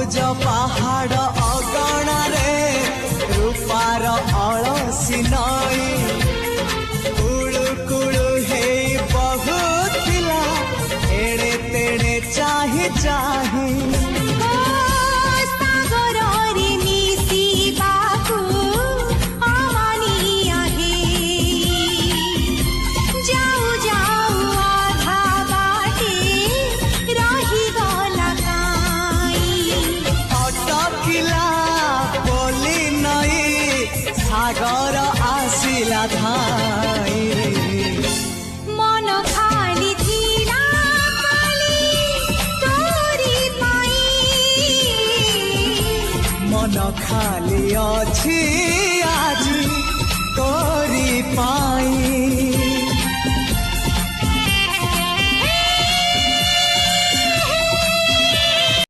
ସବୁଜ ପାହାଡ଼ ଅଗଣାରେ ରୂପାର ଅଳସି ନଈ କୁଳୁ କୁଳୁ ହେଇ ବହୁଥିଲା ଏଣେ ତେଣେ ଚାହିଁ ଚାହିଁ सागर आसिला धाई मन खाली थिला खाली तोरी पाई मन खाली अछि आजी तोरी पाई।